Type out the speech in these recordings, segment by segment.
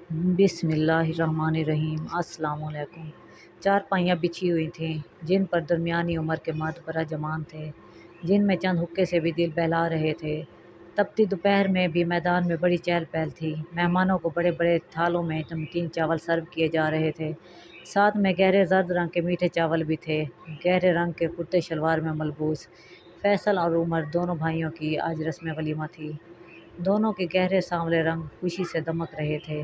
بسم اللہ الرحمن الرحیم۔ السلام علیکم۔ چار پائیاں بچھی ہوئی تھیں جن پر درمیانی عمر کے مرد براجمان تھے، جن میں چند حقے سے بھی دل بہلا رہے تھے۔ تپتی دوپہر میں بھی میدان میں بڑی چہل پہل تھی۔ مہمانوں کو بڑے بڑے تھالوں میں نمکین چاول سرو کیے جا رہے تھے، ساتھ میں گہرے زرد رنگ کے میٹھے چاول بھی تھے۔ گہرے رنگ کے کرتے شلوار میں ملبوس فیصل اور عمر دونوں بھائیوں کی آج رسم ولیمہ تھی۔ دونوں کے گہرے سانولے رنگ خوشی سے دمک رہے تھے۔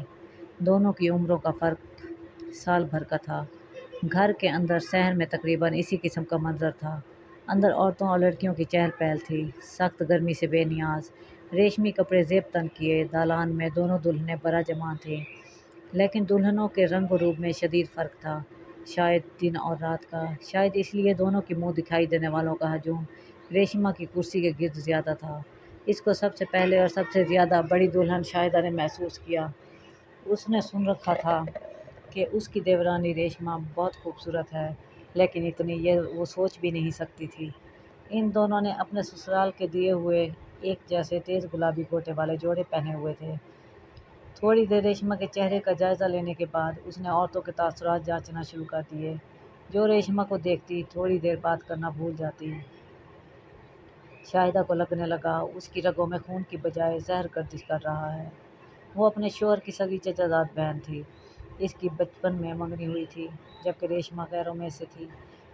دونوں کی عمروں کا فرق سال بھر کا تھا۔ گھر کے اندر صحن میں تقریباً اسی قسم کا منظر تھا۔ اندر عورتوں اور لڑکیوں کی چہل پہل تھی، سخت گرمی سے بے نیاز، ریشمی کپڑے زیب تن کیے۔ دالان میں دونوں دلہنیں براجمان تھیں، لیکن دلہنوں کے رنگ و روپ میں شدید فرق تھا، شاید دن اور رات کا۔ شاید اس لیے دونوں کے منہ دکھائی دینے والوں کا ہجوم ریشمہ کی کرسی کے گرد زیادہ تھا۔ اس کو سب سے پہلے اور سب سے زیادہ بڑی دلہن شاہدہ نے محسوس کیا۔ اس نے سن رکھا تھا کہ اس کی دیورانی ریشمہ بہت خوبصورت ہے، لیکن اتنی یہ وہ سوچ بھی نہیں سکتی تھی۔ ان دونوں نے اپنے سسرال کے دیے ہوئے ایک جیسے تیز گلابی گوٹے والے جوڑے پہنے ہوئے تھے۔ تھوڑی دیر ریشمہ کے چہرے کا جائزہ لینے کے بعد اس نے عورتوں کے تاثرات جانچنا شروع کر دیے، جو ریشمہ کو دیکھتی تھوڑی دیر بات کرنا بھول جاتی۔ شاہدہ کو لگنے لگا اس کی رگوں میں خون کی بجائے زہر گردش کر رہا ہے۔ وہ اپنے شوہر کی سگی چچا زاد بہن تھی۔ اس کی بچپن میں منگنی ہوئی تھی، جبکہ ریشمہ غیروں میں سے تھی،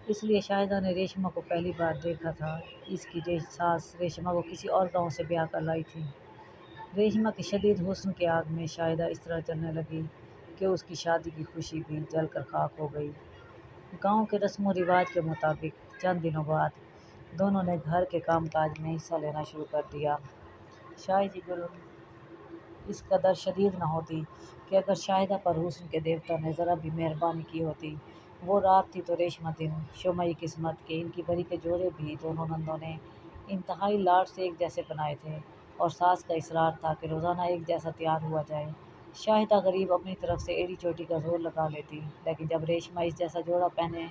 اس لیے شاہدہ نے ریشمہ کو پہلی بار دیکھا تھا۔ اس کی ساس ریشمہ کو کسی اور گاؤں سے بیاہ کر لائی تھی۔ ریشمہ کی شدید حسن کے آگ میں شاہدہ اس طرح جلنے لگی کہ اس کی شادی کی خوشی بھی جل کر خاک ہو گئی۔ گاؤں کے رسم و رواج کے مطابق چند دنوں بعد دونوں نے گھر کے کام کاج میں حصہ لینا شروع کر دیا۔ شاید یہ ظلم اس قدر شدید نہ ہوتی کہ اگر شاہدہ پر حسن کے دیوتا نے ذرا بھی مہربانی کی ہوتی۔ وہ رات تھی تو ریشمہ دن، شومیئی قسمت کہ ان کی بری کے جوڑے بھی دونوں نندوں نے انتہائی لاڈ سے ایک جیسے بنائے تھے، اور ساس کا اصرار تھا کہ روزانہ ایک جیسا تیار ہوا جائے۔ شاہدہ غریب اپنی طرف سے ایڑی چوٹی کا زور لگا لیتی، لیکن جب ریشمہ اس جیسا جوڑا پہنے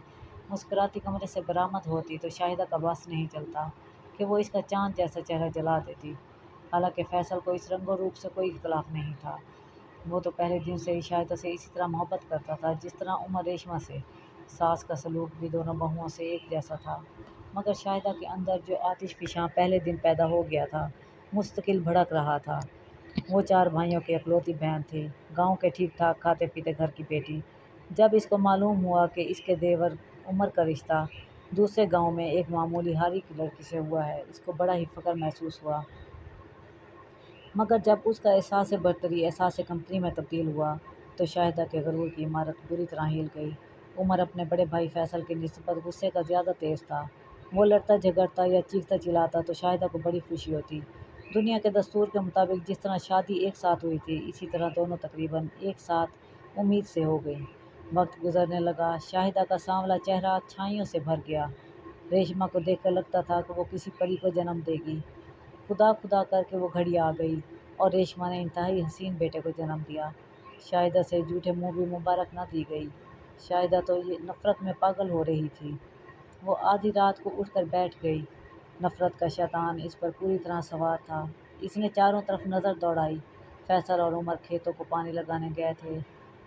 مسکراتی کمرے سے برآمد ہوتی تو شاہدہ کا بس نہیں چلتا کہ وہ اس کا چاند جیسا چہرہ جلا دیتی۔ حالانکہ فیصل کو اس رنگ و روپ سے کوئی اختلاف نہیں تھا۔ وہ تو پہلے دن سے ہی شاہدہ سے اسی طرح محبت کرتا تھا جس طرح عمر ریشمہ سے۔ ساس کا سلوک بھی دونوں بہوؤں سے ایک جیسا تھا، مگر شاہدہ کے اندر جو آتش فشاں پہلے دن پیدا ہو گیا تھا مستقل بھڑک رہا تھا۔ وہ چار بھائیوں کی اکلوتی بہن تھی، گاؤں کے ٹھیک ٹھاک کھاتے پیتے گھر کی بیٹی۔ جب اس کو معلوم ہوا کہ اس کے دیور عمر کا رشتہ دوسرے گاؤں میں ایک معمولی ہاری کی لڑکی سے ہوا ہے، اس کو بڑا ہی فخر محسوس ہوا، مگر جب اس کا احساس برتری احساس کمتری میں تبدیل ہوا تو شاہدہ کے غرور کی عمارت بری طرح ہل گئی۔ عمر اپنے بڑے بھائی فیصل کی نسبت غصے کا زیادہ تیز تھا۔ وہ لڑتا جھگڑتا یا چیختا چلاتا تو شاہدہ کو بڑی خوشی ہوتی۔ دنیا کے دستور کے مطابق جس طرح شادی ایک ساتھ ہوئی تھی، اسی طرح دونوں تقریباً ایک ساتھ امید سے ہو گئیں۔ وقت گزرنے لگا، شاہدہ کا سانولا چہرہ چھائیوں سے بھر گیا۔ ریشمہ کو دیکھ کر لگتا تھا کہ وہ کسی پری کو جنم دے گی۔ خدا خدا کر کے وہ گھڑی آ گئی اور ریشمہ نے انتہائی حسین بیٹے کو جنم دیا۔ شاہدہ سے جھوٹے منہ بھی مبارک نہ دی گئی۔ شاہدہ تو یہ نفرت میں پاگل ہو رہی تھی۔ وہ آدھی رات کو اٹھ کر بیٹھ گئی۔ نفرت کا شیطان اس پر پوری طرح سوار تھا۔ اس نے چاروں طرف نظر دوڑائی۔ فیصل اور عمر کھیتوں کو پانی لگانے گئے تھے۔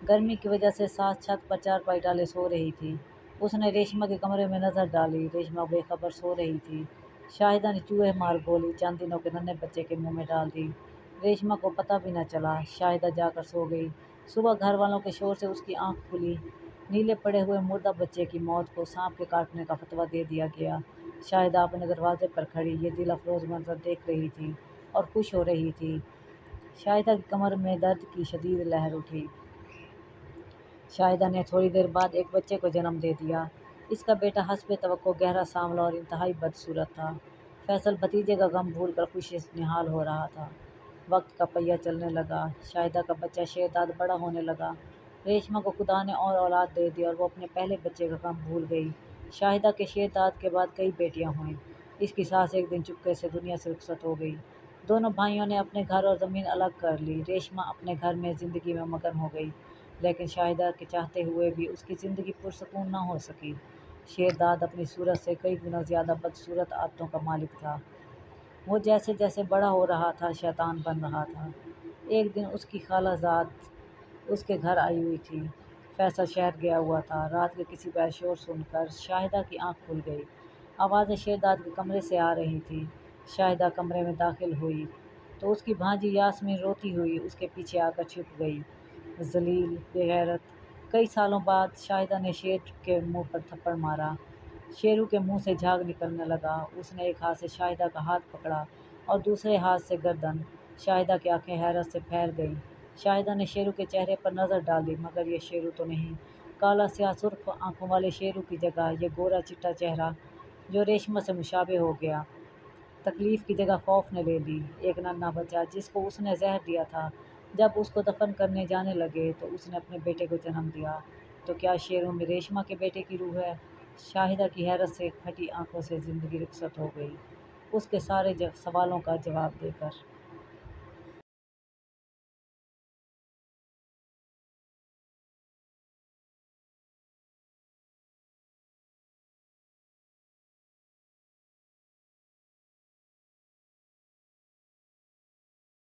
گرمی کی وجہ سے ساس چھت پر چارپائی ڈالے سو رہی تھی۔ اس نے ریشمہ کے کمرے میں نظر ڈالی، ریشمہ بے خبر سو رہی تھی۔ شاہدہ نے چوہے مار گولی چند دنوں کے ننھے بچے کے منہ میں ڈال دی۔ ریشمہ کو پتہ بھی نہ چلا، شاہدہ جا کر سو گئی۔ صبح گھر والوں کے شور سے اس کی آنکھ کھلی۔ نیلے پڑے ہوئے مردہ بچے کی موت کو سانپ کے کاٹنے کا فتویٰ دے دیا گیا۔ شاہدہ اپنے دروازے پر کھڑی یہ دل افروز منظر دیکھ رہی تھی اور خوش ہو رہی تھی۔ شاہدہ کی کمر میں درد کی شدید لہر اٹھی۔ شاہدہ نے تھوڑی دیر بعد ایک بچے کو جنم دے دیا۔ اس کا بیٹا حسب توقع گہرا سانولا اور انتہائی بدصورت تھا۔ فیصل بھتیجے کا غم بھول کر خوشی سے نہال ہو رہا تھا۔ وقت کا پہیہ چلنے لگا۔ شاہدہ کا بچہ شیرداد بڑا ہونے لگا۔ ریشمہ کو خدا نے اور اولاد دے دی اور وہ اپنے پہلے بچے کا غم بھول گئی۔ شاہدہ کے شیرداد کے بعد کئی بیٹیاں ہوئیں۔ اس کی ساس ایک دن چپکے سے دنیا سے رخصت ہو گئی۔ دونوں بھائیوں نے اپنے گھر اور زمین الگ کر لی۔ ریشمہ اپنے گھر میں زندگی میں مگن ہو گئی، لیکن شاہدہ کے چاہتے ہوئے بھی اس کی زندگی پرسکون نہ ہو سکی۔ شیرداد اپنی صورت سے کئی گنا زیادہ بدصورت عادتوں کا مالک تھا۔ وہ جیسے جیسے بڑا ہو رہا تھا شیطان بن رہا تھا۔ ایک دن اس کی خالہ زاد اس کے گھر آئی ہوئی تھی۔ فیصل شہر گیا ہوا تھا۔ رات کے کسی بار شور سن کر شاہدہ کی آنکھ کھل گئی۔ آوازیں شیرداد کے کمرے سے آ رہی تھیں۔ شاہدہ کمرے میں داخل ہوئی تو اس کی بھانجی یاسمین روتی ہوئی اس کے پیچھے آ کر چھپ گئی۔ ذلیل، بے غیرت! کئی سالوں بعد شاہدہ نے شیر کے منہ پر تھپڑ مارا۔ شیرو کے منہ سے جھاگ نکلنے لگا۔ اس نے ایک ہاتھ سے شاہدہ کا ہاتھ پکڑا اور دوسرے ہاتھ سے گردن۔ شاہدہ کی آنکھیں حیرت سے پھیل گئیں۔ شاہدہ نے شیرو کے چہرے پر نظر ڈالی مگر یہ شیرو تو نہیں۔ کالا سیاہ سرخ آنکھوں والے شیرو کی جگہ یہ گورا چٹا چہرہ جو ریشمہ سے مشابہ ہو گیا۔ تکلیف کی جگہ خوف نے لے لی۔ ایک ننھا بچہ جس کو اس نے زہر دیا تھا، جب اس کو دفن کرنے جانے لگے تو اس نے اپنے بیٹے کو جنم دیا۔ تو کیا شیرو میں ریشمہ کے بیٹے کی روح ہے؟ شاہدہ کی حیرت سے پھٹی آنکھوں سے زندگی رخصت ہو گئی، اس کے سارے سوالوں کا جواب دے کر۔